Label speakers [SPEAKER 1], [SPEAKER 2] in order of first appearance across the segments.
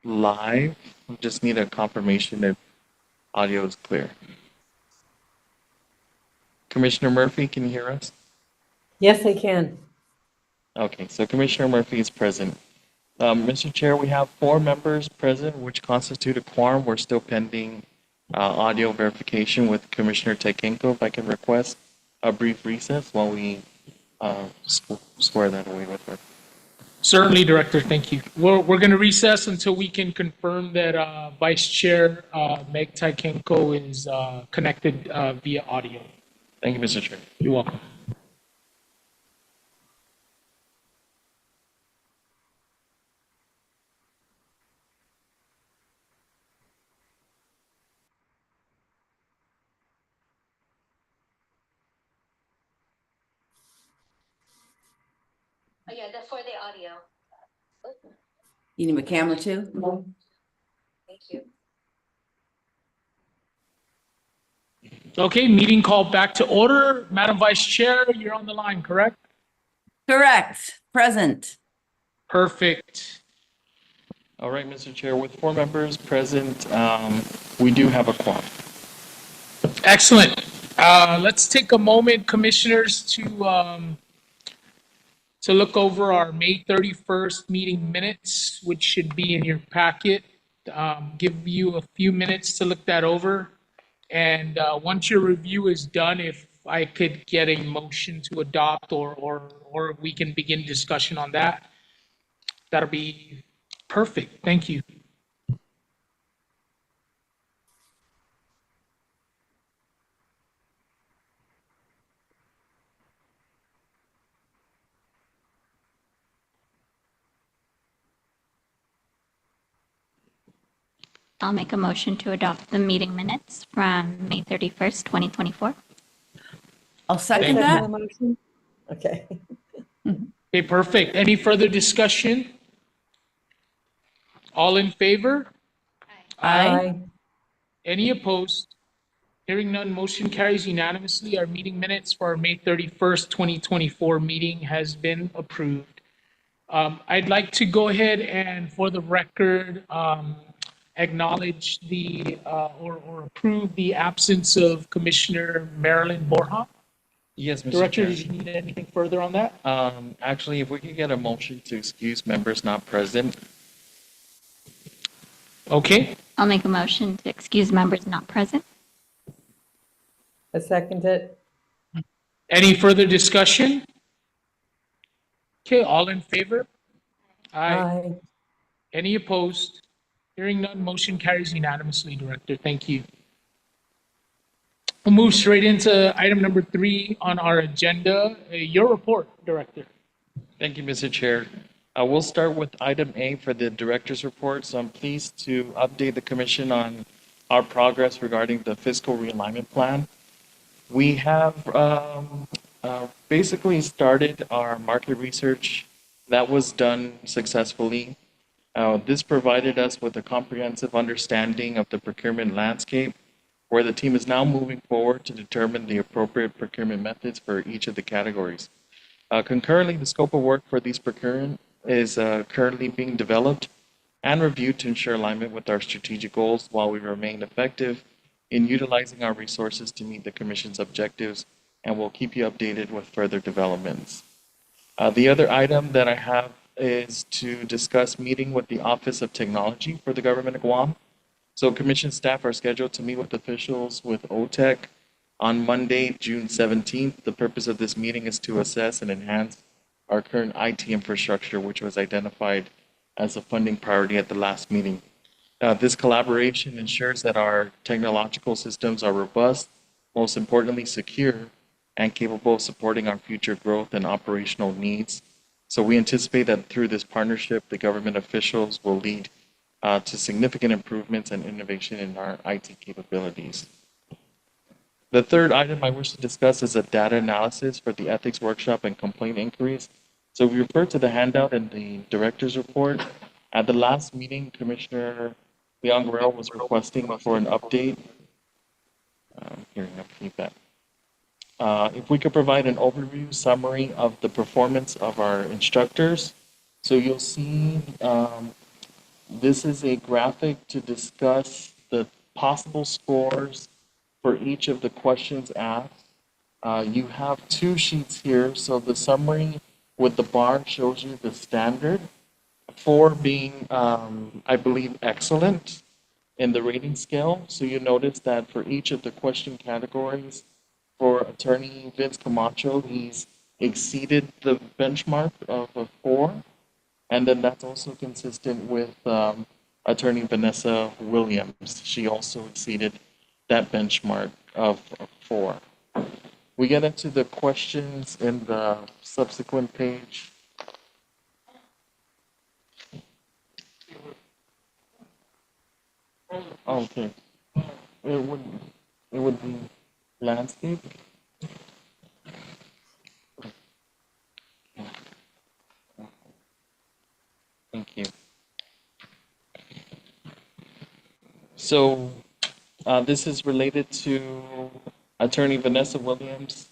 [SPEAKER 1] live. We just need a confirmation if audio is clear. Commissioner Murphy, can you hear us?
[SPEAKER 2] Yes, I can.
[SPEAKER 1] Okay, so Commissioner Murphy is present. Mr. Chair, we have 4 members present, which constitute a quorum. We're still pending audio verification with Commissioner Tekenko. If I can request a brief recess while we square that away with her.
[SPEAKER 3] Certainly, Director. Thank you. We're going to recess until we can confirm that Vice Chair Meg Taikenko is connected via audio.
[SPEAKER 1] Thank you, Mr. Chair.
[SPEAKER 3] You're welcome.
[SPEAKER 4] Oh, yeah, that's for the audio.
[SPEAKER 5] You need a camera too?
[SPEAKER 4] Thank you.
[SPEAKER 3] Okay, meeting called back to order. Madam Vice Chair, you're on the line, correct?
[SPEAKER 5] Correct. Present.
[SPEAKER 3] Perfect.
[SPEAKER 1] All right, Mr. Chair, with 4 members present, we do have a quorum.
[SPEAKER 3] Excellent. Let's take a moment, commissioners, to look over our May 31st meeting minutes, which should be in your packet. Give you a few minutes to look that over. And once your review is done, if I could get a motion to adopt or we can begin discussion on that, that'll be perfect. Thank you.
[SPEAKER 6] I'll make a motion to adopt the meeting minutes from May 31st, 2024.
[SPEAKER 5] I'll second
[SPEAKER 3] Thank you.
[SPEAKER 5] that.
[SPEAKER 2] The motion? Okay.
[SPEAKER 3] Okay, perfect. Any further discussion? All in favor?
[SPEAKER 5] Aye.
[SPEAKER 3] Any opposed? Hearing none, motion carries unanimously. Our meeting minutes for our May 31st, 2024 meeting has been approved. I'd like to go ahead and, for the record, acknowledge or approve the absence of Commissioner Marilyn Borja.
[SPEAKER 1] Yes, Mr.
[SPEAKER 3] Director,
[SPEAKER 1] Chair.
[SPEAKER 3] did you need anything further on that?
[SPEAKER 1] Actually, if we could get a motion to excuse members not present.
[SPEAKER 3] Okay,
[SPEAKER 6] I'll make a motion to excuse members not present.
[SPEAKER 2] I second it.
[SPEAKER 3] any further discussion? Okay, all in favor?
[SPEAKER 2] Aye.
[SPEAKER 3] Any opposed? Hearing none, motion carries unanimously, Director. Thank you. We'll move straight into item number 3 on our agenda. Your report, Director.
[SPEAKER 1] Thank you, Mr. Chair. We'll start with item A for the director's report. So I'm pleased to update the commission on our progress regarding the fiscal realignment plan. We have basically started our market research. That was done successfully. This provided us with a comprehensive understanding of the procurement landscape, where the team is now moving forward to determine the appropriate procurement methods for each of the categories. Concurrently, the scope of work for these procurement is currently being developed and reviewed to ensure alignment with our strategic goals while we remain effective in utilizing our resources to meet the Commission's objectives, and we'll keep you updated with further developments. The other item that I have is to discuss meeting with the Office of Technology for the Government of Guam. So Commission staff are scheduled to meet with officials with OTEC on Monday, June 17th. The purpose of this meeting is to assess and enhance our current IT infrastructure, which was identified as a funding priority at the last meeting. This collaboration ensures that our technological systems are robust, most importantly secure, and capable of supporting our future growth and operational needs. So we anticipate that through this partnership, the government officials will lead to significant improvements and innovation in our IT capabilities. The third item I wish to discuss is a data analysis for the ethics workshop and complaint inquiries. So we refer to the handout in the director's report. At the last meeting, Commissioner Leon Guerrero was requesting for an update. Hearing no feedback. If we could provide an overview summary of the performance of our instructors. So you'll see This is a graphic to discuss the possible scores for each of the questions asked. You have two sheets here, so the summary with the bar shows you the standard, 4 being, I believe, excellent in the rating scale. So you notice that for each of the question categories, for attorney Vince Camacho, he's exceeded the benchmark of a 4. And then that's also consistent with attorney Vanessa Williams. She also exceeded that benchmark of a 4. We get into the questions in the subsequent page. Okay. It would it would be landscape. Thank you. So this is related to attorney Vanessa Williams.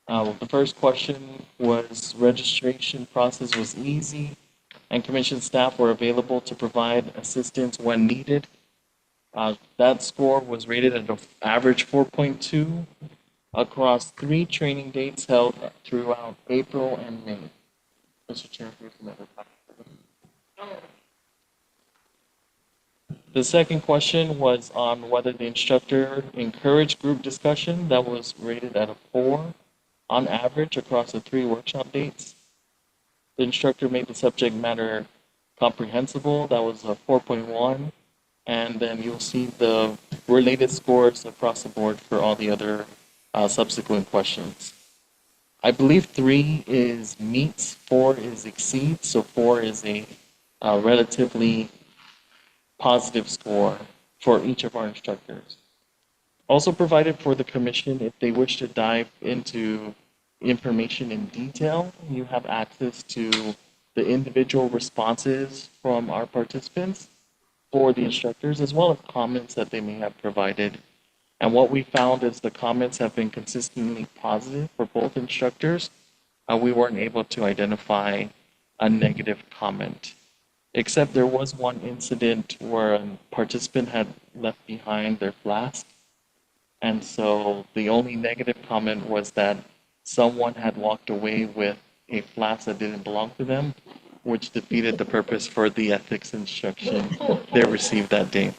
[SPEAKER 1] The first question was registration process was easy and commission staff were available to provide assistance when needed. That score was rated at an average 4.2 across 3 training dates held throughout April and May. Mr. Chair, here's another copy. The second question was on whether the instructor encouraged group discussion. That was rated at a 4 on average across the 3 workshop dates. The instructor made the subject matter comprehensible. That was a 4.1. And then you'll see the related scores across the board for all the other subsequent questions. I believe 3 is meets, 4 is exceeds, so 4 is a relatively positive score for each of our instructors. Also provided for the commission, if they wish to dive into information in detail, you have access to the individual responses from our participants for the instructors, as well as comments that they may have provided. And what we found is the comments have been consistently positive for both instructors. We weren't able to identify a negative comment, except there was one incident where a participant had left behind their flask. And so the only negative comment was that someone had walked away with a flask that didn't belong to them, which defeated the purpose for the ethics instruction they received that day.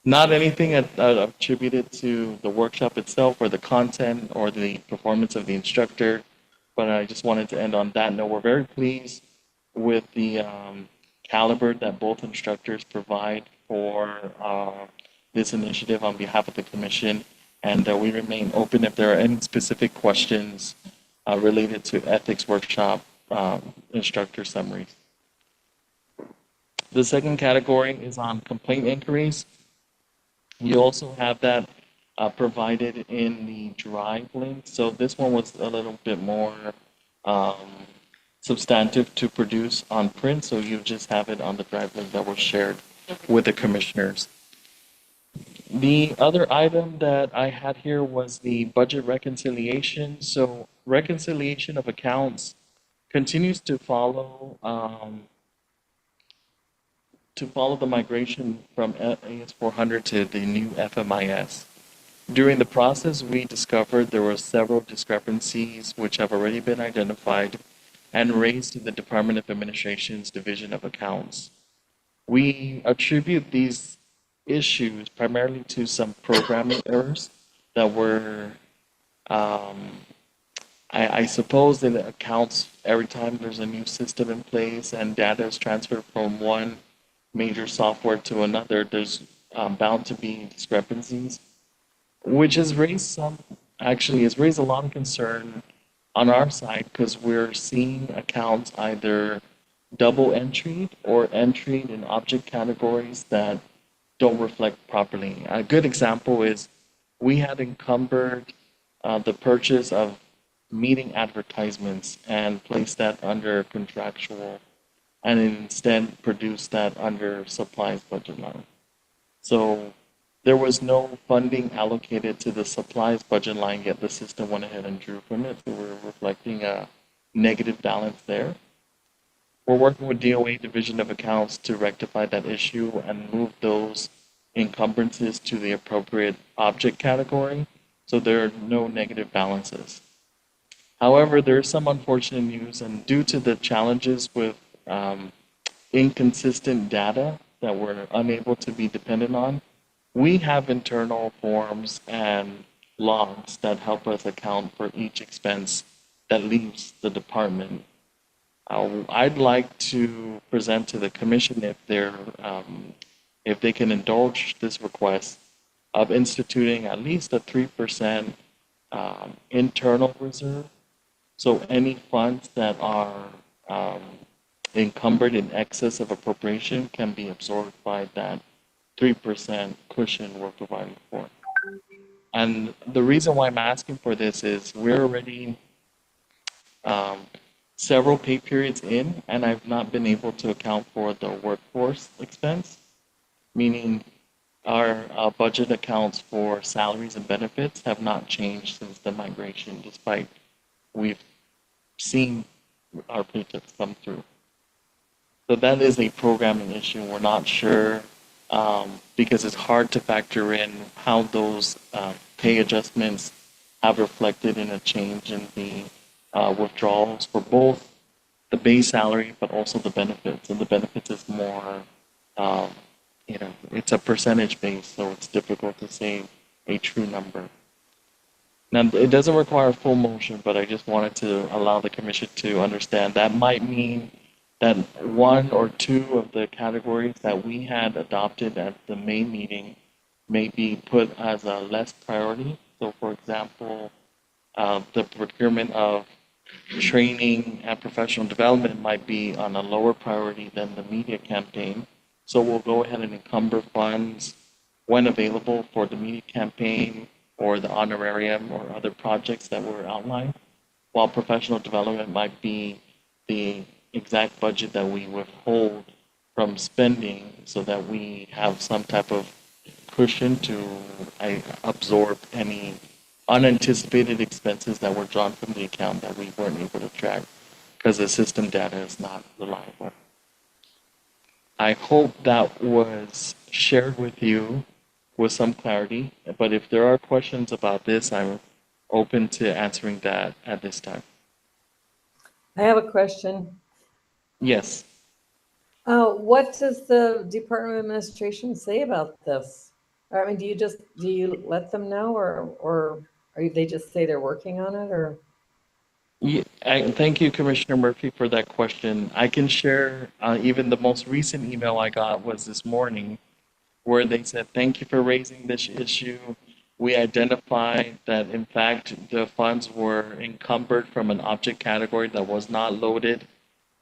[SPEAKER 1] Not anything attributed to the workshop itself or the content or the performance of the instructor, but I just wanted to end on that note. We're very pleased with the caliber that both instructors provide for this initiative on behalf of the commission, and we remain open if there are any specific questions related to ethics workshop instructor summaries. The second category is on complaint inquiries. You also have that provided in the drive link. So this one was a little bit more substantive to produce on print. So you just have it on the drive link that was shared with the commissioners. The other item that I had here was the budget reconciliation. So reconciliation of accounts continues to follow the migration from AS400 to the new FMIS. During the process, we discovered there were several discrepancies which have already been identified and raised to the Department of Administration's Division of Accounts. We attribute these issues primarily to some programming errors that were, I suppose, in the accounts every time there's a new system in place and data is transferred from one major software to another, there's bound to be discrepancies, which has raised has raised a lot of concern on our side because we're seeing accounts either double entried or entried in object categories that don't reflect properly. A good example is we had encumbered the purchase of meeting advertisements and placed that under contractual and instead produced that under supplies budget line. So there was no funding allocated to the supplies budget line, yet the system went ahead and drew from it. So we're reflecting a negative balance there. We're working with DOA Division of Accounts to rectify that issue and move those encumbrances to the appropriate object category so there are no negative balances. However, there is some unfortunate news, and due to the challenges with inconsistent data that we're unable to be dependent on, we have internal forms and logs that help us account for each expense that leaves the department. I'd like to present to the commission if they can indulge this request of instituting at least a 3% internal reserve. So any funds that are encumbered in excess of appropriation can be absorbed by that 3% cushion we're providing for. And the reason why I'm asking for this is we're already several pay periods in, and I've not been able to account for the workforce expense, meaning our budget accounts for salaries and benefits have not changed since the migration, despite we've seen our paychecks come through. So that is a programming issue. We're not sure because it's hard to factor in how those pay adjustments have reflected in a change in the withdrawals for both the base salary but also the benefits. And the benefits is more, it's a percentage base, so it's difficult to say a true number. Now, it doesn't require a full motion, but I just wanted to allow the commission to understand that might mean that one or two of the categories that we had adopted at the May meeting may be put as a less priority. So, for example, the procurement of training and professional development might be on a lower priority than the media campaign. So we'll go ahead and encumber funds when available for the media campaign or the honorarium or other projects that were outlined, while professional development might be the exact budget that we withhold from spending so that we have some type of cushion to absorb any unanticipated expenses that were drawn from the account that we weren't able to track because the system data is not reliable. I hope that was shared with you with some clarity, but if there are questions about this, I'm open to answering that at this time.
[SPEAKER 2] I have a question.
[SPEAKER 1] Yes.
[SPEAKER 2] What does the Department of Administration say about this? I mean, do you let them know or they just say they're working on it or?
[SPEAKER 1] Yeah, thank you, Commissioner Murphy, for that question. I can share even the most recent email I got was this morning where they said, thank you for raising this issue. We identified that, in fact, the funds were encumbered from an object category that was not loaded.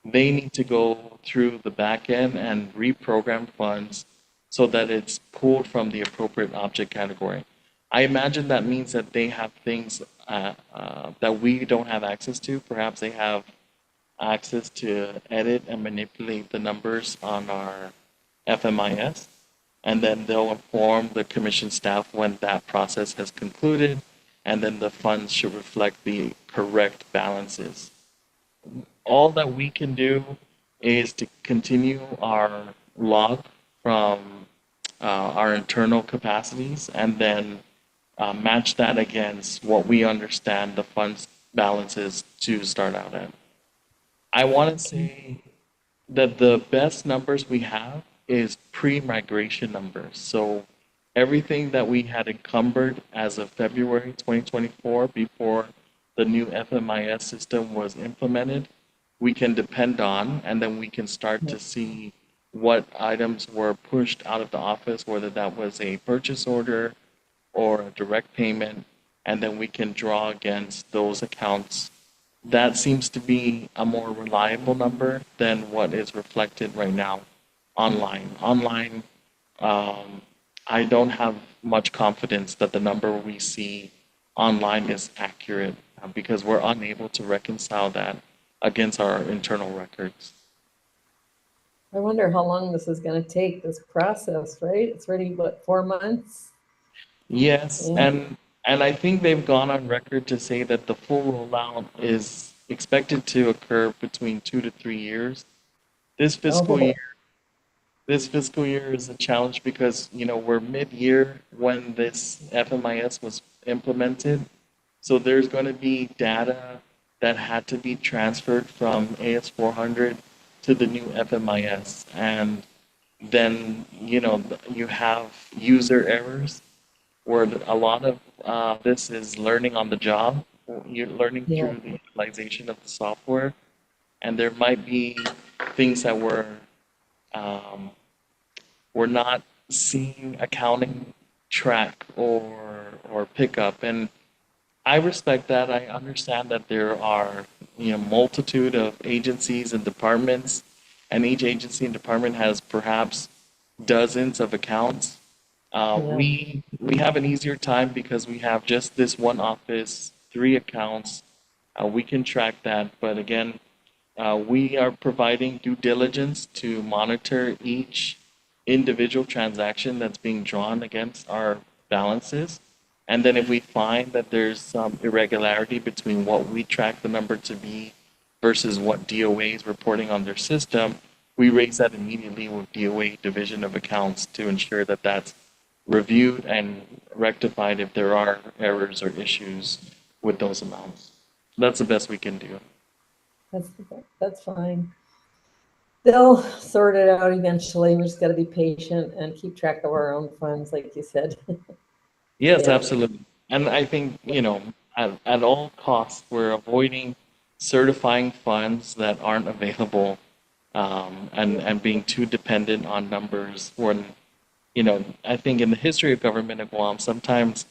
[SPEAKER 1] They need to go through the back end and reprogram funds so that it's pulled from the appropriate object category. I imagine that means that they have things that we don't have access to. Perhaps they have access to edit and manipulate the numbers on our FMIS, and then they'll inform the commission staff when that process has concluded, and then the funds should reflect the correct balances. All that we can do is to continue our log from our internal capacities and then match that against what we understand the funds balances to start out at. I want to say that the best numbers we have is pre-migration numbers. So everything that we had encumbered as of February 2024 before the new FMIS system was implemented, we can depend on, and then we can start to see what items were pushed out of the office, whether that was a purchase order or a direct payment, and then we can draw against those accounts. That seems to be a more reliable number than what is reflected right now online. Online, I don't have much confidence that the number we see online is accurate because we're unable to reconcile that against our internal records.
[SPEAKER 2] I wonder how long this is going to take, this process, right? It's already, what, 4 months?
[SPEAKER 1] Yes,
[SPEAKER 2] Yeah.
[SPEAKER 1] and I think they've gone on record to say that the full rollout is expected to occur between 2 to 3 years. This fiscal
[SPEAKER 2] Oh.
[SPEAKER 1] year, this fiscal year is a challenge because, we're mid-year when this FMIS was implemented. So there's going to be data that had to be transferred from AS400 to the new FMIS. And then, you have user errors where a lot of this is learning on the job. You're learning
[SPEAKER 2] Yeah.
[SPEAKER 1] through the utilization of the software. And there might be things that um, we're not seeing accounting track or pick up. And I respect that. I understand that there are, multitude of agencies and departments, and each agency and department has perhaps dozens of accounts.
[SPEAKER 2] Yeah.
[SPEAKER 1] We have an easier time because we have just this one office, three accounts. We can track that, but again, we are providing due diligence to monitor each individual transaction that's being drawn against our balances. And then if we find that there's some irregularity between what we track the number to be versus what DOA is reporting on their system, we raise that immediately with DOA Division of Accounts to ensure that that's reviewed and rectified if there are errors or issues with those amounts. That's the best we can do.
[SPEAKER 2] That's fine. They'll sort it out eventually. We just got to be patient and keep track of our own funds, like you said.
[SPEAKER 1] Yes,
[SPEAKER 2] Yeah.
[SPEAKER 1] absolutely. And I think, at all costs, we're avoiding certifying funds that aren't available, and being too dependent on numbers when, I think in the history of government in Guam, sometimes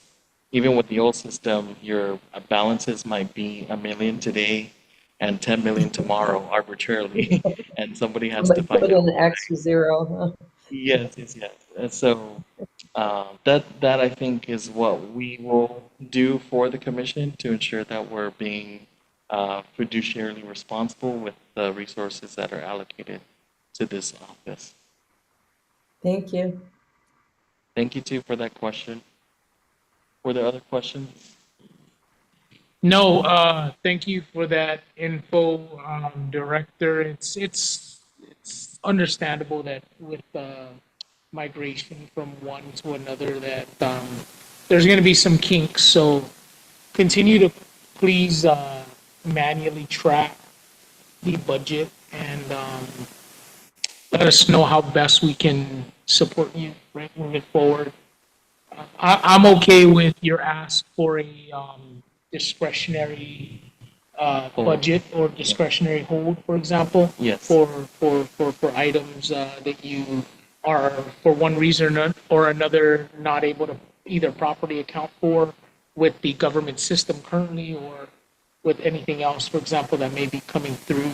[SPEAKER 1] even with the old system, your balances might be 1 million today and 10 million tomorrow arbitrarily, and somebody has to
[SPEAKER 2] Somebody
[SPEAKER 1] find
[SPEAKER 2] put
[SPEAKER 1] out.
[SPEAKER 2] in an extra zero. Huh?
[SPEAKER 1] Yes, yes, yes. And so that I think is what we will do for the commission to ensure that we're being fiduciarily responsible with the resources that are allocated to this office.
[SPEAKER 2] Thank you.
[SPEAKER 1] Thank you too for that question. Were there other questions?
[SPEAKER 3] No, thank you for that info, Director. It's understandable that with migration from one to another that there's going to be some kinks. So continue to please manually track the budget and let us know how best we can support you right moving forward. I'm okay with your ask for a discretionary
[SPEAKER 1] Hold.
[SPEAKER 3] budget or discretionary hold, for example,
[SPEAKER 1] Yes.
[SPEAKER 3] for items that you are, for one reason or another, not able to either properly account for with the government system currently or with anything else, for example, that may be coming through.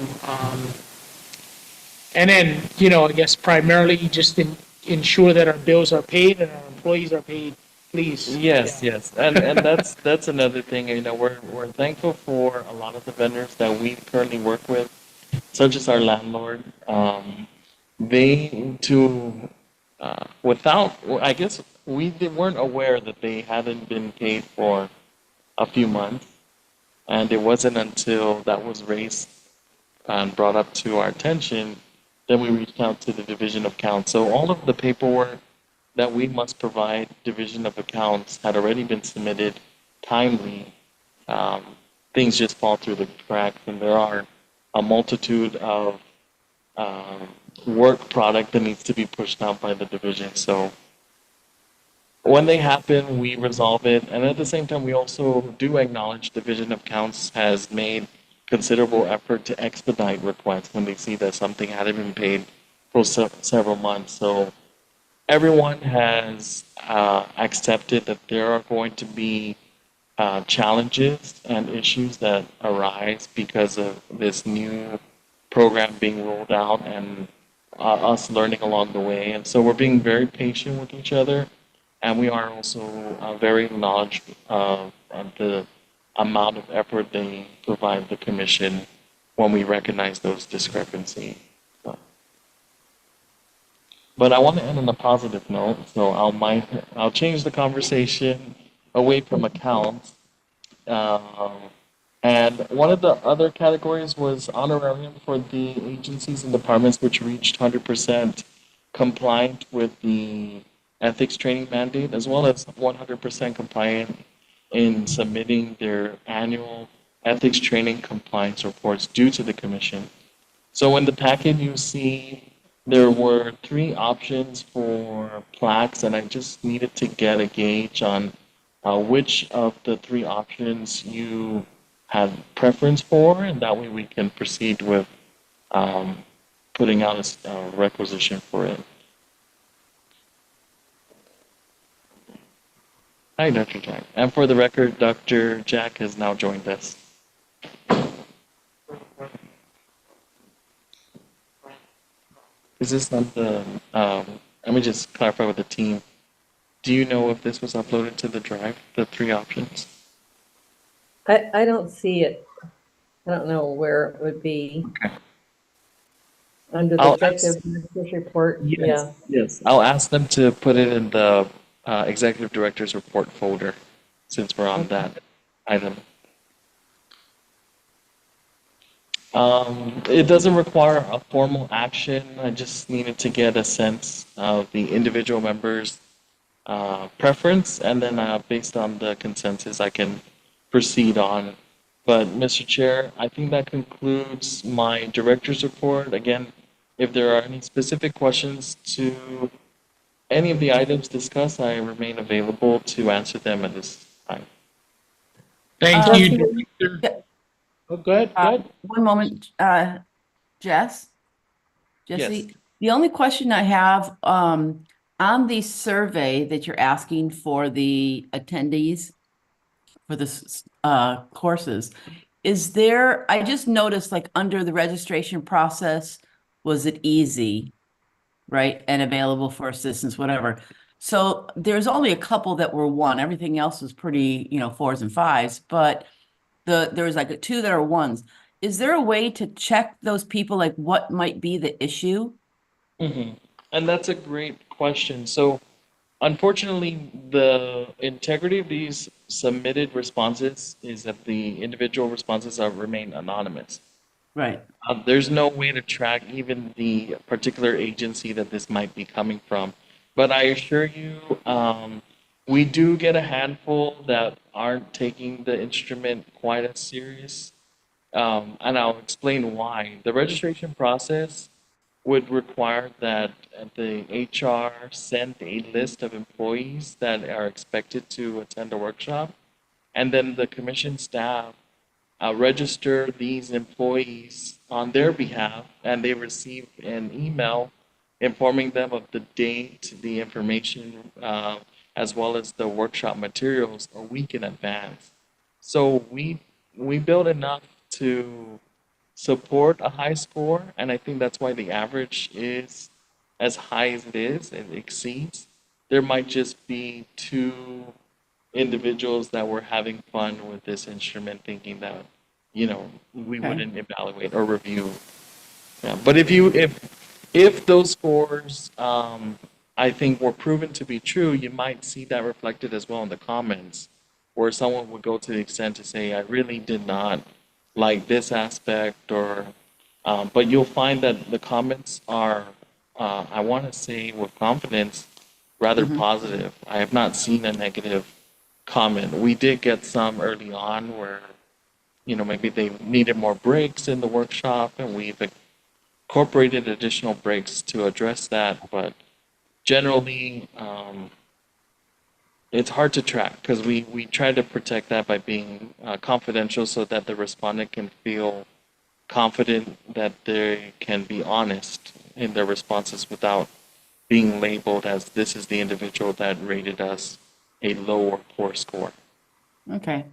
[SPEAKER 3] And then, I guess primarily just ensure that our bills are paid and our employees are paid, please.
[SPEAKER 1] Yes,
[SPEAKER 3] Yeah.
[SPEAKER 1] yes. And that's another thing, we're thankful for a lot of the vendors that we currently work with, such as our landlord. They to without I guess weren't aware that they hadn't been paid for a few months, and it wasn't until that was raised and brought up to our attention that we reached out to the Division of Accounts. So all of the paperwork that we must provide Division of Accounts had already been submitted timely. Um, Things just fall through the cracks, and there are a multitude of um, work product that needs to be pushed out by the division. So when they happen, we resolve it, and at the same time, we also do acknowledge Division of Accounts has made considerable effort to expedite requests when they see that something hadn't been paid for several months. So everyone has accepted that there are going to be challenges and issues that arise because of this new program being rolled out and us learning along the way. And so we're being very patient with each other, and we are also very acknowledged of the amount of effort they provide the commission when we recognize those discrepancies. But I want to end on a positive note, so I'll change the conversation away from accounts. Um, And one of the other categories was honorarium for the agencies and departments which reached 100% compliant with the ethics training mandate, as well as 100% compliant in submitting their annual ethics training compliance reports due to the commission. So in the packet, you see there were three options for plaques, and I just needed to get a gauge on which of the three options you had preference for, and that way we can proceed with um, putting out a requisition for it. Hi, Dr. Jack. And for the record, Dr. Jack has now joined us. Is this not the, let me just clarify with the team. Do you know if this was uploaded to the drive, the three options?
[SPEAKER 2] I don't see it. I don't know where it would be.
[SPEAKER 1] Okay.
[SPEAKER 2] Under the
[SPEAKER 1] I'll
[SPEAKER 2] executive director's report, yeah.
[SPEAKER 1] Yes. I'll ask them to put it in the executive director's report folder since we're on that item. It doesn't require a formal action. I just needed to get a sense of the individual members' preference, and then based on the consensus, I can proceed on. But Mr. Chair, I think that concludes my director's report. Again, if there are any specific questions to any of the items discussed, I remain available to answer them at this time.
[SPEAKER 3] Thank
[SPEAKER 5] Uh,
[SPEAKER 3] you, Director. Oh, go ahead, go ahead.
[SPEAKER 5] One moment, Jesse,
[SPEAKER 1] Yes.
[SPEAKER 5] the only question I have, on the survey that you're asking for the attendees for this, courses, is there, I just noticed like under the registration process, was it easy, right? And available for assistance, whatever. So there's only a couple that were one, everything else was pretty, fours and fives, but there was like two that are ones. Is there a way to check those people, like what might be the issue?
[SPEAKER 1] Hmm. And that's a great question. So, unfortunately, the integrity of these submitted responses is that the individual responses are remain anonymous.
[SPEAKER 5] Right.
[SPEAKER 1] There's no way to track even the particular agency that this might be coming from. But I assure you, we do get a handful that aren't taking the instrument quite as serious. And I'll explain why. The registration process would require that the HR send a list of employees that are expected to attend a workshop, and then the commission staff register these employees on their behalf, and they receive an email informing them of the date, the information, as well as the workshop materials a week in advance. So we build enough to support a high score, and I think that's why the average is as high as it is. It exceeds. There might just be two individuals that were having fun with this instrument, thinking that, we
[SPEAKER 5] Okay.
[SPEAKER 1] wouldn't evaluate or review. Yeah, but if those scores, I think were proven to be true, you might see that reflected as well in the comments, where someone would go to the extent to say, "I really did not like this aspect," or, but you'll find that the comments are, I want to say with confidence, rather
[SPEAKER 5] Mhm.
[SPEAKER 1] positive. I have not seen a negative comment. We did get some early on where, maybe they needed more breaks in the workshop, and we've incorporated additional breaks to address that. But generally, it's hard to track because we try to protect that by being confidential so that the respondent can feel confident that they can be honest in their responses without being labeled as this is the individual that rated us a low or poor score.
[SPEAKER 5] Okay.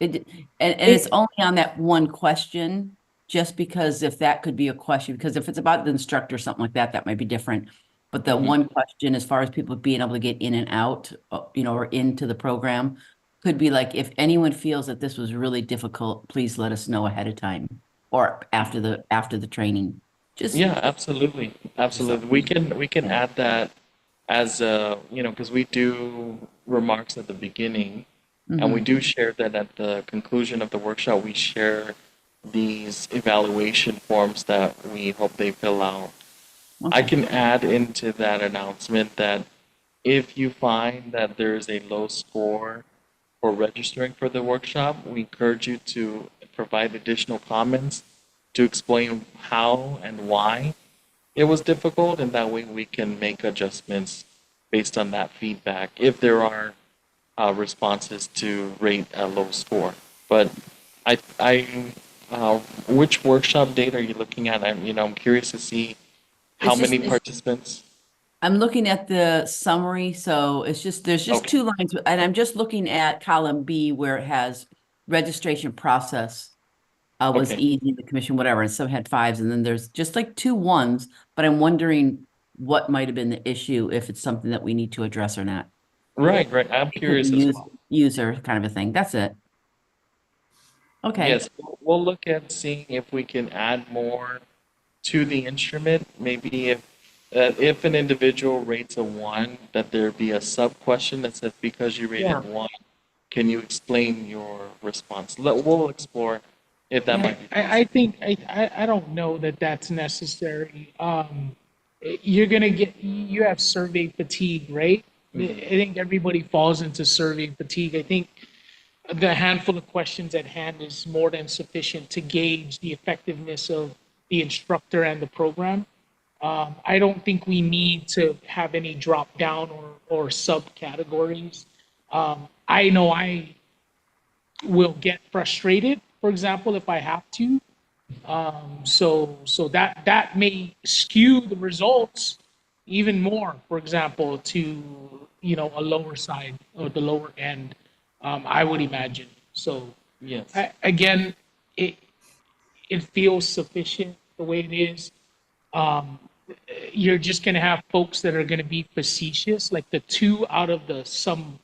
[SPEAKER 5] And it's only on that one question, just because if that could be a question, because if it's about the instructor or something like that, that might be different. But the
[SPEAKER 1] Mhm.
[SPEAKER 5] one question, as far as people being able to get in and out, or into the program, could be like, if anyone feels that this was really difficult, please let us know ahead of time or after the training. Just,
[SPEAKER 1] Yeah, absolutely. Absolutely. We can add that as because we do remarks at the beginning And we
[SPEAKER 5] Mhm.
[SPEAKER 1] do share that at the conclusion of the workshop, we share these evaluation forms that we hope they fill out. I
[SPEAKER 5] Okay.
[SPEAKER 1] can add into that announcement that if you find that there is a low score for registering for the workshop, we encourage you to provide additional comments to explain how and why it was difficult, and that way we can make adjustments based on that feedback if there are responses to rate a low score. But which workshop date are you looking at? I'm curious to see how
[SPEAKER 5] It's just,
[SPEAKER 1] many participants.
[SPEAKER 5] I'm looking at the summary, so there's just
[SPEAKER 1] Okay,
[SPEAKER 5] two lines, and I'm just looking at column B where it has registration process was
[SPEAKER 1] okay,
[SPEAKER 5] easy, the commission, whatever, and some had fives, and then there's just like two ones, but I'm wondering what might have been the issue, if it's something that we need to address or not.
[SPEAKER 1] right, right. I'm
[SPEAKER 5] It could be
[SPEAKER 1] curious as well.
[SPEAKER 5] user kind of a thing. That's it. Okay.
[SPEAKER 1] Yes, we'll look at seeing if we can add more to the instrument. Maybe if an individual rates a one, that there be a sub question that says, because you
[SPEAKER 2] Yeah.
[SPEAKER 1] rated one, can you explain your response? We'll explore if that
[SPEAKER 3] Yeah,
[SPEAKER 1] might be
[SPEAKER 3] I
[SPEAKER 1] possible.
[SPEAKER 3] think, I don't know that that's necessary. You're gonna you have survey fatigue, right? I
[SPEAKER 1] Mhm.
[SPEAKER 3] think everybody falls into survey fatigue. I think the handful of questions at hand is more than sufficient to gauge the effectiveness of the instructor and the program. I don't think we need to have any drop down or subcategories. I know I will get frustrated, for example, if I have to. So that may skew the results even more, for example, to a lower side or the lower end. I would imagine. So
[SPEAKER 1] Yes.
[SPEAKER 3] again, it it feels sufficient the way it is. Um, you're just going to have folks that are going to be facetious, like the two out of the some,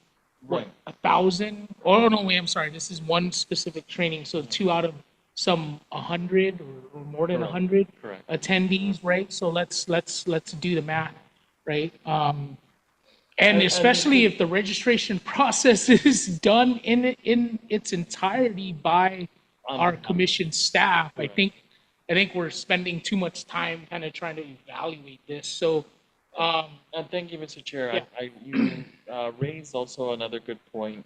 [SPEAKER 3] what,
[SPEAKER 1] Right.
[SPEAKER 3] 1,000? Oh, no, wait, I'm sorry. This is one specific training. So two out of some 100 or more than
[SPEAKER 1] Correct.
[SPEAKER 3] 100
[SPEAKER 1] Correct.
[SPEAKER 3] attendees, right? So let's do the math, right? And
[SPEAKER 1] And
[SPEAKER 3] especially if the registration process is done in its entirety by our commission staff,
[SPEAKER 1] correct.
[SPEAKER 3] I think we're spending too much time kind of trying to evaluate this. So,
[SPEAKER 1] And thank you, Mr. Chair.
[SPEAKER 3] yeah,
[SPEAKER 1] You raised also another good point,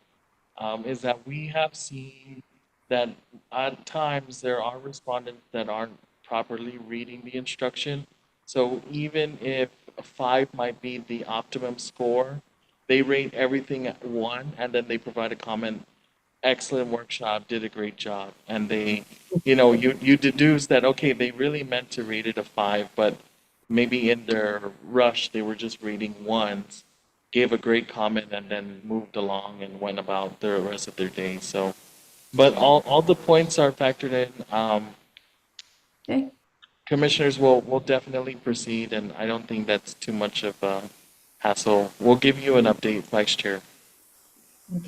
[SPEAKER 1] is that we have seen that at times there are respondents that aren't properly reading the instruction. So even if a five might be the optimum score, they rate everything at one, and then they provide a comment, excellent workshop, did a great job. And you deduce that, okay, they really meant to rate it a five, but maybe in their rush, they were just reading ones, gave a great comment, and then moved along and went about the rest of their day. So, but all the points are factored in.
[SPEAKER 5] Okay.
[SPEAKER 1] Commissioners will definitely proceed, and I don't think that's too much of a hassle. We'll give you an update, Vice Chair,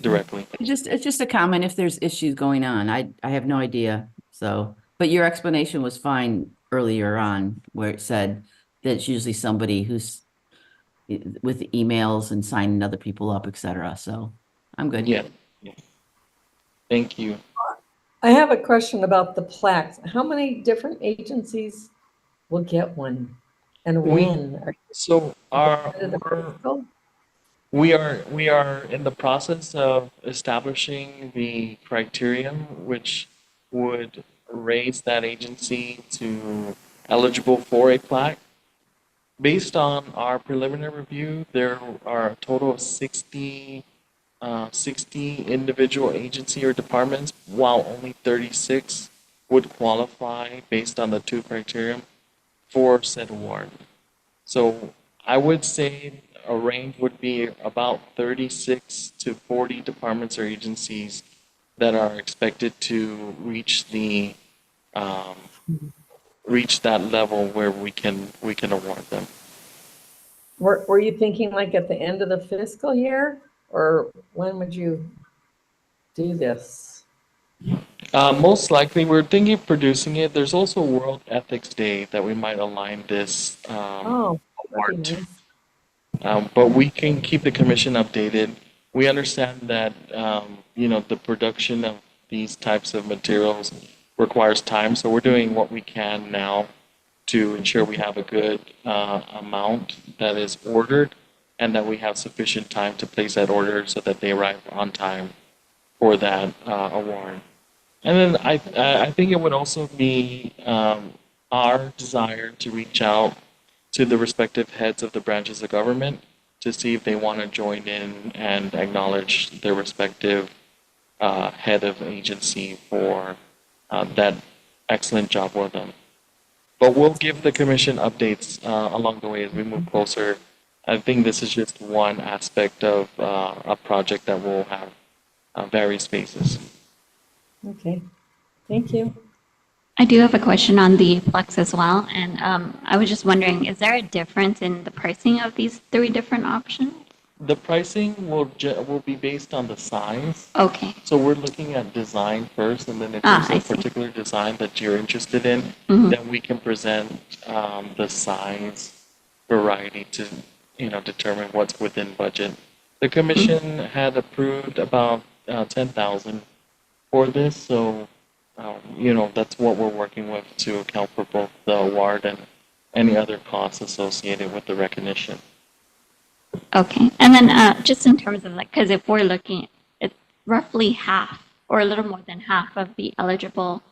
[SPEAKER 1] directly.
[SPEAKER 5] It's just a comment if there's issues going on. I have no idea. So, but your explanation was fine earlier on where it said that it's usually somebody who's with emails and signing other people up, etc. So I'm good.
[SPEAKER 1] Yeah. Yeah. Thank you.
[SPEAKER 2] I have a question about the plaques. How many different agencies will get one? And
[SPEAKER 1] We
[SPEAKER 2] when? Are
[SPEAKER 1] so
[SPEAKER 2] you
[SPEAKER 1] our
[SPEAKER 2] at the end of the fiscal?
[SPEAKER 1] we are in the process of establishing the criterion which would raise that agency to eligible for a plaque. Based on our preliminary review, there are a total of 60 individual agency or departments, while only 36 would qualify based on the two criterion for said award. So I would say a range would be about 36 to 40 departments or agencies that are expected to um, reach that level where we can award them.
[SPEAKER 2] Were you thinking like at the end of the fiscal year? Or when would you do this?
[SPEAKER 1] Most likely, we're thinking of producing it. There's also World Ethics Day that we might align this
[SPEAKER 2] Oh, that'd be
[SPEAKER 1] award to.
[SPEAKER 2] nice.
[SPEAKER 1] But we can keep the commission updated. We understand that, the production of these types of materials requires time, so we're doing what we can now to ensure we have a good amount that is ordered and that we have sufficient time to place that order so that they arrive on time for that award. And then I think it would also be our desire to reach out to the respective heads of the branches of government to see if they want to join in and acknowledge their respective head of agency for that excellent job well done. But we'll give the commission updates along the way as we move closer. I think this is just one aspect of a project that will have various phases.
[SPEAKER 2] Okay, thank you.
[SPEAKER 6] I do have a question on the Flex as well, and I was just wondering, is there a difference in the pricing of these three different options?
[SPEAKER 1] The pricing will be based on the size.
[SPEAKER 6] Okay,
[SPEAKER 1] So we're looking at design first, and then if
[SPEAKER 6] I
[SPEAKER 1] there's a
[SPEAKER 6] see.
[SPEAKER 1] particular design that you're interested in,
[SPEAKER 6] Mhm.
[SPEAKER 1] then we can present the size variety to, determine what's within budget. The commission had approved about 10,000 for this, so that's what we're working with to account for both the award and any other costs associated with the recognition.
[SPEAKER 6] Okay, and then just in terms of like, because if we're looking at roughly half or a little more than half of the eligible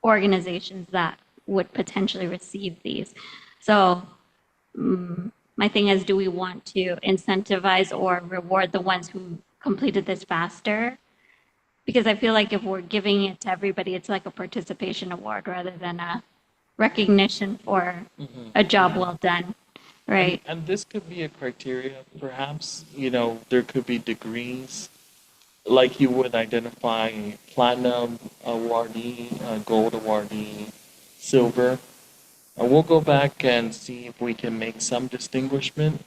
[SPEAKER 6] organizations that would potentially receive these. So my thing is, do we want to incentivize or reward the ones who completed this faster? Because I feel like if we're giving it to everybody, it's like a participation award rather than a recognition for a job well done, right?
[SPEAKER 1] And this could be a criteria, perhaps, there could be degrees, like you would identify platinum awardee, gold awardee, silver. And we'll go back and see if we can make some distinguishment,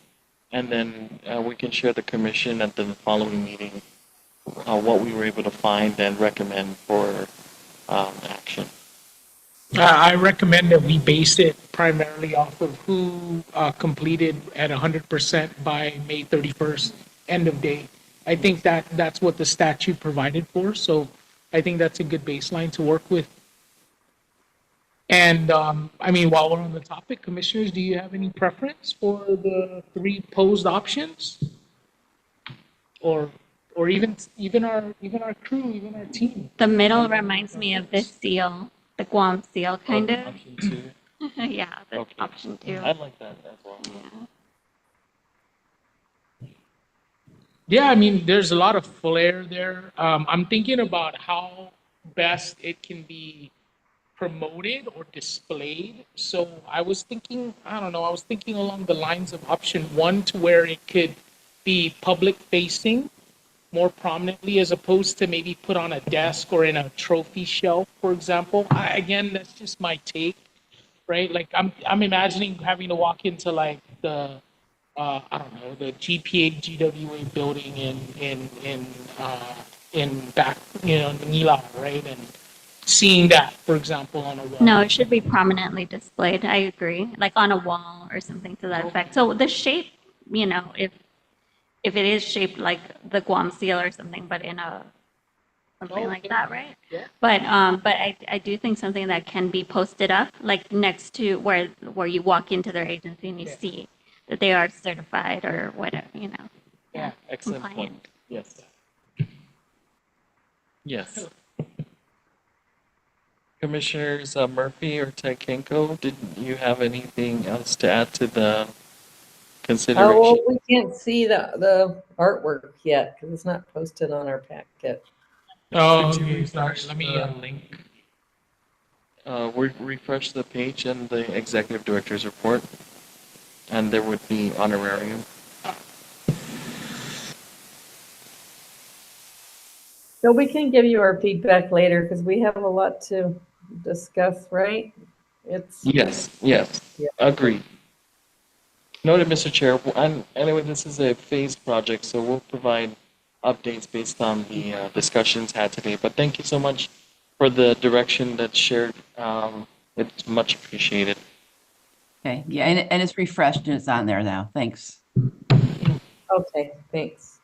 [SPEAKER 1] and then we can share the commission at the following meeting what we were able to find and recommend for action.
[SPEAKER 3] I recommend that we base it primarily off of who completed at 100% by May 31st, end of day. I think that's what the statute provided for, so I think that's a good baseline to work with. And I mean, while we're on the topic, commissioners, do you have any preference for the three posed options? Or even our crew, even our team?
[SPEAKER 6] The middle reminds me of this seal, the Guam seal, kind of.
[SPEAKER 1] Option two.
[SPEAKER 6] Yeah, the
[SPEAKER 1] Okay.
[SPEAKER 6] option two.
[SPEAKER 1] I like that as well.
[SPEAKER 6] Yeah.
[SPEAKER 3] Yeah, I mean, there's a lot of flair there. I'm thinking about how best it can be promoted or displayed. So I was thinking, I don't know, I was thinking along the lines of option one to where it could be public facing more prominently as opposed to maybe put on a desk or in a trophy shelf, for example. Again, that's just my take, right? Like I'm imagining having to walk into like the I don't know, the GPA GWA building in back, Manila, right? And seeing that, for example, on a wall.
[SPEAKER 6] No, it should be prominently displayed. I agree, like on a wall or something to that effect. So the shape, if it is shaped like the Guam seal or something, but in a something like
[SPEAKER 3] Okay.
[SPEAKER 6] that, right?
[SPEAKER 3] Yeah.
[SPEAKER 6] But I do think something that can be posted up, like next to where you walk into their agency and you
[SPEAKER 3] Yeah.
[SPEAKER 6] see that they are certified or whatever,
[SPEAKER 3] Yeah.
[SPEAKER 1] Excellent
[SPEAKER 6] compliant.
[SPEAKER 1] point. Yes. Yes. Commissioners Murphy or Tekenko, did you have anything else to add to the
[SPEAKER 2] Oh,
[SPEAKER 1] consideration?
[SPEAKER 2] well, we can't see the artwork yet because it's not posted on our packet.
[SPEAKER 3] Oh,
[SPEAKER 1] Could you
[SPEAKER 3] okay, sorry.
[SPEAKER 1] refresh
[SPEAKER 3] Let me
[SPEAKER 1] the link? Refresh the page and the executive director's report, and there would be honorarium.
[SPEAKER 2] So we can give you our feedback later because we have a lot to discuss, right? It's,
[SPEAKER 1] Yes,
[SPEAKER 2] Yeah.
[SPEAKER 1] agreed. Noted, Mr. Chair. And anyway, this is a phased project, so we'll provide updates based on the discussions had today. But thank you so much for the direction that's shared. It's much appreciated.
[SPEAKER 5] Okay, yeah, and it's refreshed and it's on there now. Thanks.
[SPEAKER 2] okay, thanks.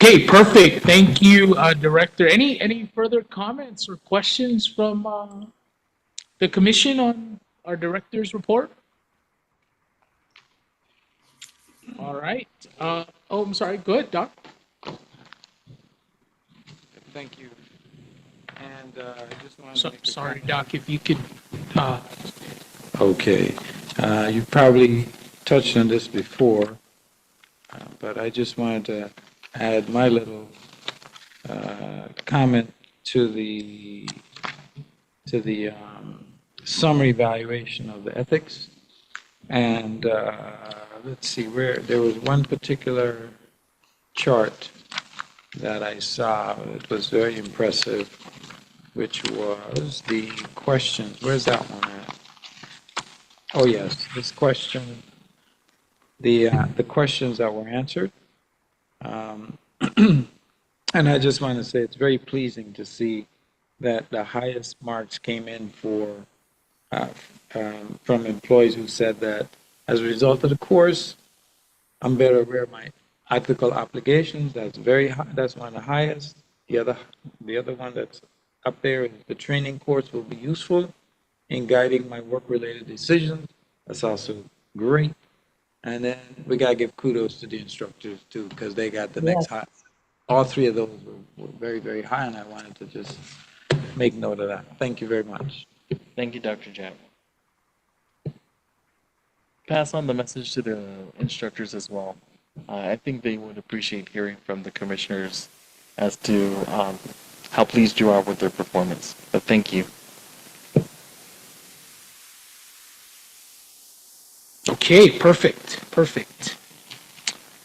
[SPEAKER 3] Okay, perfect. Thank you, Director. Any further comments or questions from the commission on our director's report? All right. I'm sorry. Go ahead, Doc.
[SPEAKER 7] Thank you. And I just wanted to make a
[SPEAKER 3] Sorry,
[SPEAKER 7] comment.
[SPEAKER 3] Doc, if you could, uh,
[SPEAKER 7] Okay. You probably touched on this before, but I just wanted to add my little comment to the summary evaluation of the ethics. And let's see, where there was one particular chart that I saw that was very impressive, which was the questions. Where's that one at? Oh, yes, this question, the questions that were answered. Um, and I just want to say it's very pleasing to see that the highest marks came in uh, from employees who said that as a result of the course, I'm better aware of my ethical obligations. That's very high. That's one of the highest. The other one that's up there is the training course will be useful in guiding my work-related decisions. That's also great. And then we gotta give kudos to the instructors too, because they got the next
[SPEAKER 2] Yes.
[SPEAKER 7] high. All three of those were very, very high, and I wanted to just make note of that. Thank you very much.
[SPEAKER 1] Thank you, Dr. Jack. Pass on the message to the instructors as well. I think they would appreciate hearing from the commissioners as to how pleased you are with their performance. But thank you.
[SPEAKER 3] okay, perfect.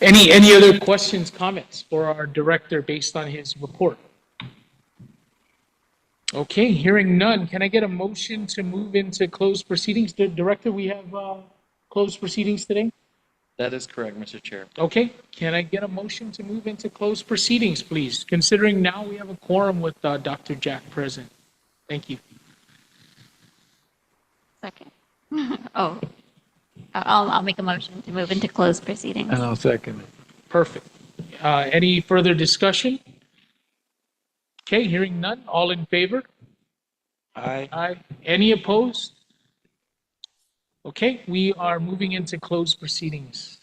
[SPEAKER 3] Any other questions, comments for our director based on his report? Okay, hearing none, can I get a motion to move into closed proceedings? Director, we have closed proceedings today?
[SPEAKER 1] That is correct, Mr. Chair.
[SPEAKER 3] Okay, can I get a motion to move into closed proceedings, please? Considering now we have a quorum with Dr. Jack present. Thank you.
[SPEAKER 6] Second. Oh, I'll make a motion to move into closed proceedings.
[SPEAKER 7] And I'll second it.
[SPEAKER 3] Perfect. Any further discussion? Okay, hearing none, all in favor?
[SPEAKER 7] Aye.
[SPEAKER 3] Aye. Any opposed? Okay, we are moving into closed proceedings.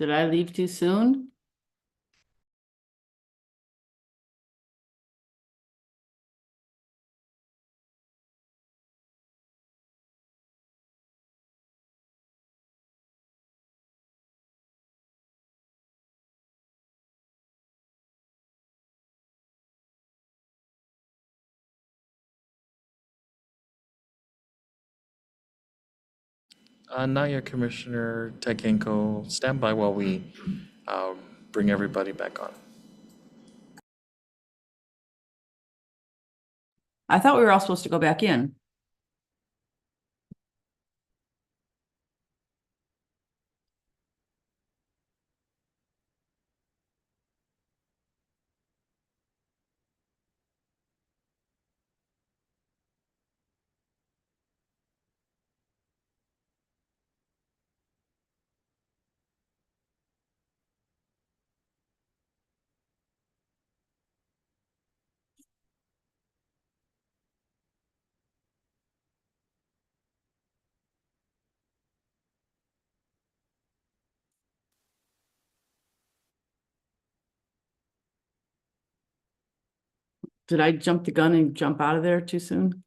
[SPEAKER 5] Did I leave too soon?
[SPEAKER 1] Not yet, Commissioner Tekenko. Stand by while we um, bring everybody back on.
[SPEAKER 5] I thought we were all supposed to go back in. Did I jump the gun and jump out of there too soon?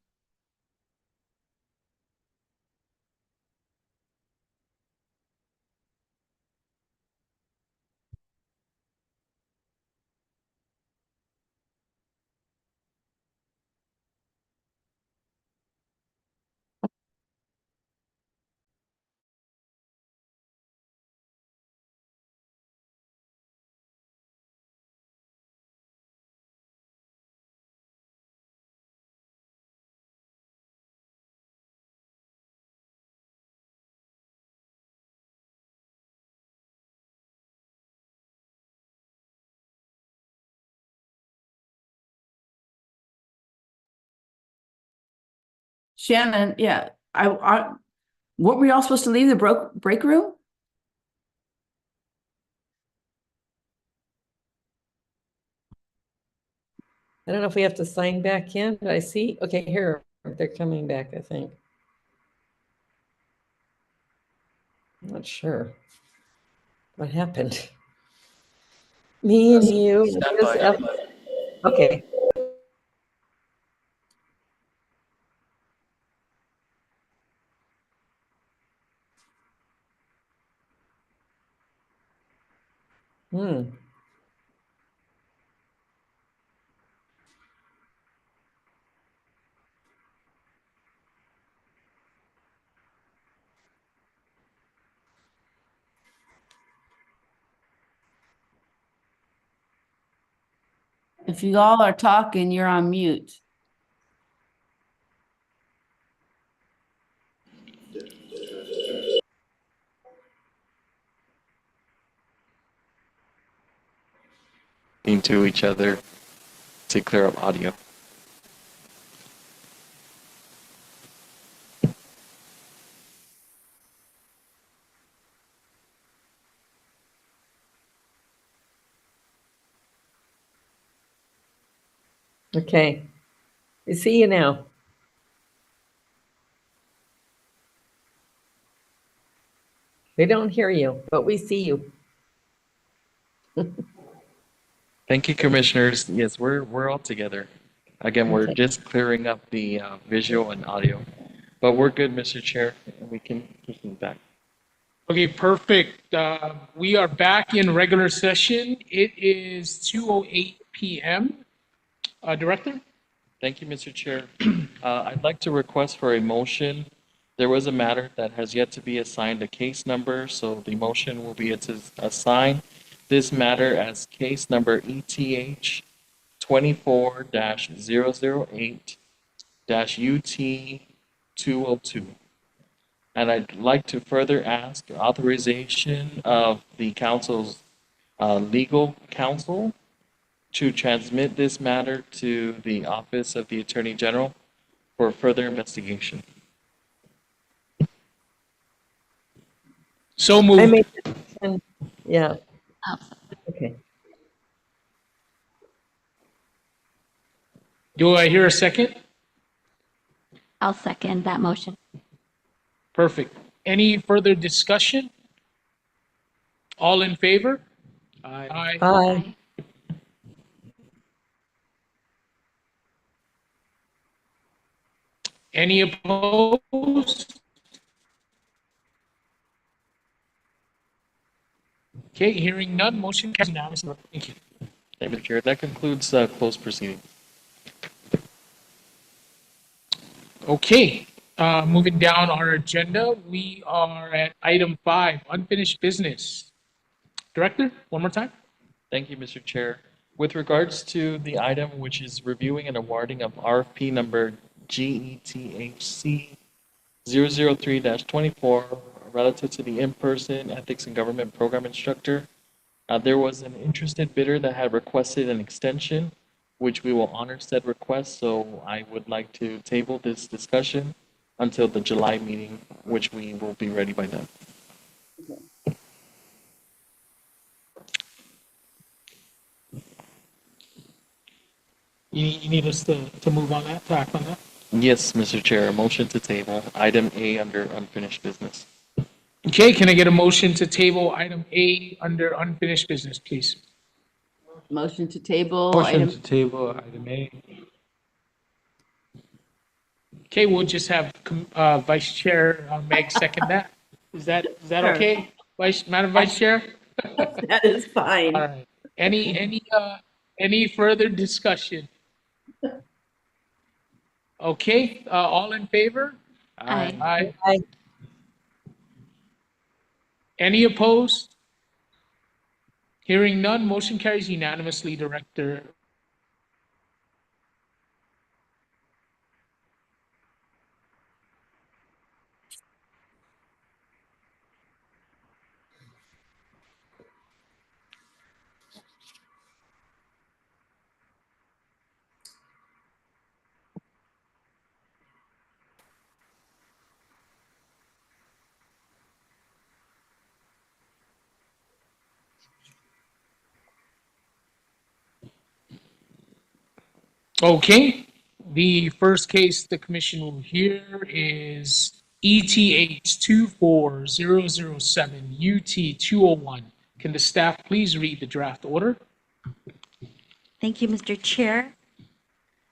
[SPEAKER 5] Shannon, yeah, weren't we all supposed to leave the break room?
[SPEAKER 2] I don't know if we have to sign back in, but I see, okay, here, they're coming back, I think. I'm not sure what happened. Me and you,
[SPEAKER 1] Stand
[SPEAKER 2] just
[SPEAKER 1] by.
[SPEAKER 2] okay. Hmm.
[SPEAKER 5] If you all are talking, you're on mute.
[SPEAKER 1] Into each other to clear up audio.
[SPEAKER 2] Okay. We see you now. We don't hear you, but we see you.
[SPEAKER 1] Thank you, commissioners. Yes, we're all together. Again, we're
[SPEAKER 2] Okay.
[SPEAKER 1] just clearing up the visual and audio, but we're good, Mr. Chair. And we can proceed back.
[SPEAKER 3] Okay, perfect. We are back in regular session. It is 2:08 PM. Director?
[SPEAKER 1] Thank you, Mr. Chair. I'd like to request for a motion. There was a matter that has yet to be assigned a case number, so the motion will be to assign this matter as case number ETH 24-008-UT 202. And I'd like to further ask authorization of the council's legal counsel to transmit this matter to the Office of the Attorney General for further investigation.
[SPEAKER 3] So
[SPEAKER 2] I
[SPEAKER 3] moved.
[SPEAKER 2] made the motion. Yeah,
[SPEAKER 6] I'll,
[SPEAKER 2] okay.
[SPEAKER 3] Do I hear a second?
[SPEAKER 6] I'll second that motion.
[SPEAKER 3] Perfect. Any further discussion? All in favor?
[SPEAKER 7] Aye.
[SPEAKER 3] Aye.
[SPEAKER 2] Aye.
[SPEAKER 3] Any opposed? Okay, hearing none, motion carries unanimously. Thank you.
[SPEAKER 1] Thank you, Mr. Chair. That concludes closed proceedings.
[SPEAKER 3] Okay, moving down our agenda, we are at item 5, unfinished business. Director, one more time.
[SPEAKER 1] Thank you, Mr. Chair. With regards to the item which is reviewing and awarding of RFP number GETHC 003-24 relative to the in-person ethics and government program instructor, there was an interested bidder that had requested an extension, which we will honor said request. So I would like to table this discussion until the July meeting, which we will be ready by then.
[SPEAKER 3] You need us to move on that, to act on that?
[SPEAKER 1] Yes, Mr. Chair, a motion to table item A under unfinished business.
[SPEAKER 3] Okay, can I get a motion to table item A under unfinished business, please?
[SPEAKER 5] Motion to table
[SPEAKER 7] Motion
[SPEAKER 5] item,
[SPEAKER 7] to table item A.
[SPEAKER 3] Okay, we'll just have Vice Chair Meg second that. Is that
[SPEAKER 5] Sure.
[SPEAKER 3] okay, Madam Vice Chair?
[SPEAKER 5] that is fine.
[SPEAKER 3] All right. Any further discussion? Okay, all in favor?
[SPEAKER 6] Aye.
[SPEAKER 3] Aye.
[SPEAKER 2] Aye.
[SPEAKER 3] Any opposed? Hearing none, motion carries unanimously, Director. Okay, the first case the commission will hear is ETH 24007 UT 201. Can the staff please read the draft order?
[SPEAKER 8] Thank you, Mr. Chair.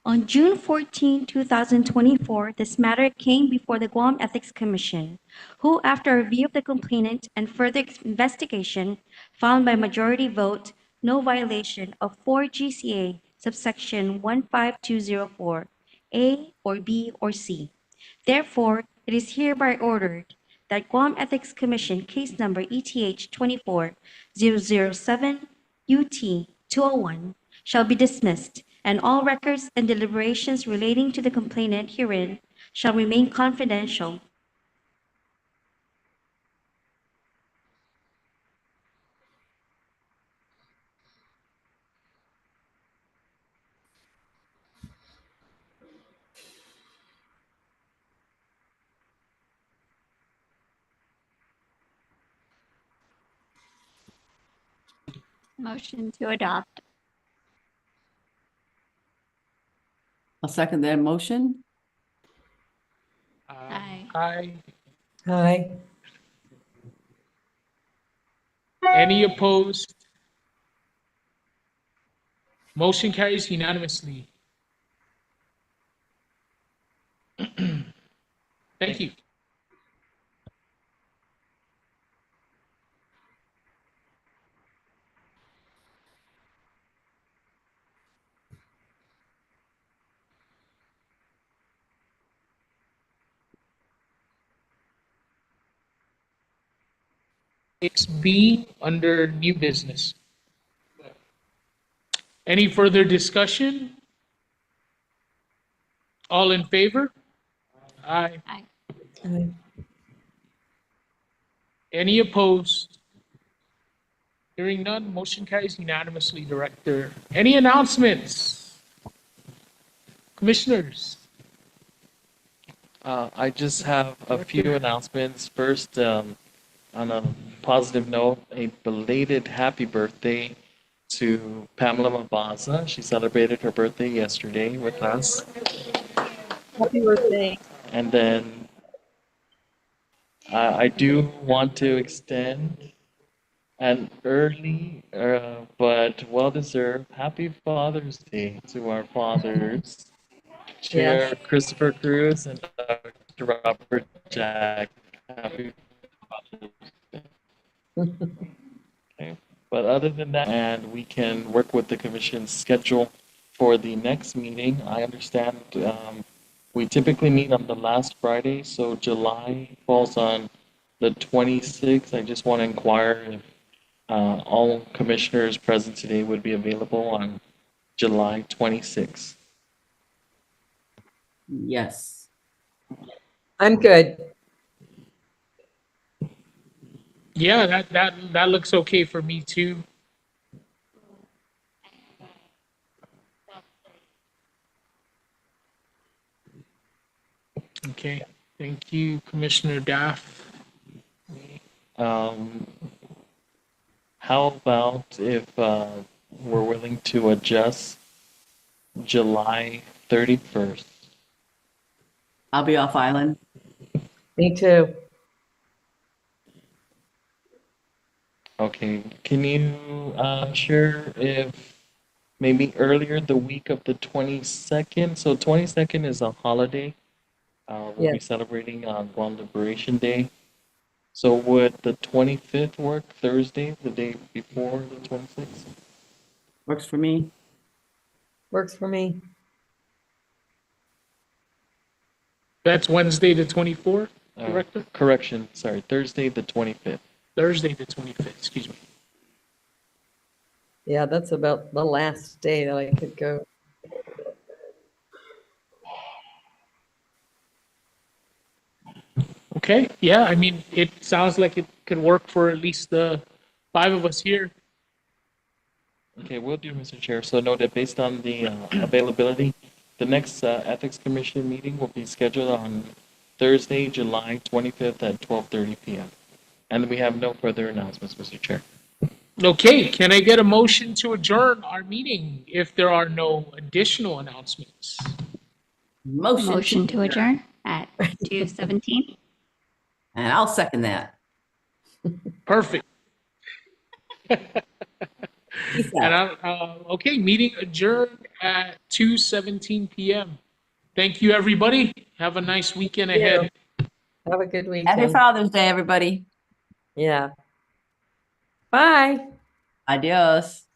[SPEAKER 8] On June 14, 2024, this matter came before the Guam Ethics Commission, who, after a review of the complainant and further investigation, found by majority vote no violation of 4 GCA subsection 15204 A or B or C. Therefore, it is hereby ordered that Guam Ethics Commission case number ETH 24007 UT 201 shall be dismissed, and all records and deliberations relating to the complainant herein shall remain confidential.
[SPEAKER 6] Motion to adopt.
[SPEAKER 5] I'll second that motion.
[SPEAKER 6] Aye.
[SPEAKER 3] Aye.
[SPEAKER 2] Aye.
[SPEAKER 3] Any opposed? Motion carries unanimously. Thank you. It's B under new business. Any further discussion? All in favor? Aye.
[SPEAKER 6] Aye.
[SPEAKER 2] Aye.
[SPEAKER 3] Any opposed? Hearing none, motion carries unanimously, Director. Any announcements? Commissioners?
[SPEAKER 1] I just have a few announcements. First, on a positive note, a belated happy birthday to Pamela Mabaza. She celebrated her birthday yesterday with us.
[SPEAKER 2] Happy birthday.
[SPEAKER 1] And then I do want to extend and early, but well deserved. Happy Father's Day to our fathers, Chair
[SPEAKER 2] Yes.
[SPEAKER 1] Christopher Cruz and Dr. Robert Jack. Happy Father's Day. Okay. But other than that, and we can work with the commission's schedule for the next meeting. I understand we typically meet on the last Friday, so July falls on the 26th. I just want to inquire if all commissioners present today would be available on July 26th.
[SPEAKER 5] Yes.
[SPEAKER 2] I'm good.
[SPEAKER 3] Yeah, that looks okay for me too. Okay, thank you, Commissioner Daff.
[SPEAKER 1] Um, how about if we're willing to adjust July 31st?
[SPEAKER 5] I'll be off island.
[SPEAKER 2] Me too.
[SPEAKER 1] Okay, can you share if maybe earlier the week of the 22nd? So 22nd is a holiday. We'll
[SPEAKER 2] Yeah.
[SPEAKER 1] be celebrating Guam Liberation Day. So would the 25th work, Thursday, the day before the 26th?
[SPEAKER 5] Works for me.
[SPEAKER 2] Works for me.
[SPEAKER 3] That's Wednesday the 24th, Director?
[SPEAKER 1] Correction, sorry, Thursday the 25th.
[SPEAKER 3] Thursday the 25th, excuse me.
[SPEAKER 2] Yeah, that's about the last day that I could go.
[SPEAKER 3] Okay, yeah, I mean, it sounds like it could work for at least the 5 of us here.
[SPEAKER 1] Okay, will do, Mr. Chair. So noted, based on the availability, the next Ethics Commission meeting will be scheduled on Thursday, July 25th at 12:30 p.m. And we have no further announcements, Mr. Chair.
[SPEAKER 3] Okay, can I get a motion to adjourn our meeting if there are no additional announcements?
[SPEAKER 6] Motion to adjourn at 2:17.
[SPEAKER 5] And I'll second that.
[SPEAKER 3] Perfect.
[SPEAKER 5] Peace
[SPEAKER 3] And
[SPEAKER 5] out.
[SPEAKER 3] okay, meeting adjourned at 2:17 p.m. Thank you, everybody. Have a nice weekend ahead.
[SPEAKER 2] Have a good
[SPEAKER 5] Happy
[SPEAKER 2] weekend.
[SPEAKER 5] Father's Day, everybody.
[SPEAKER 2] Yeah. Bye.
[SPEAKER 5] Adios.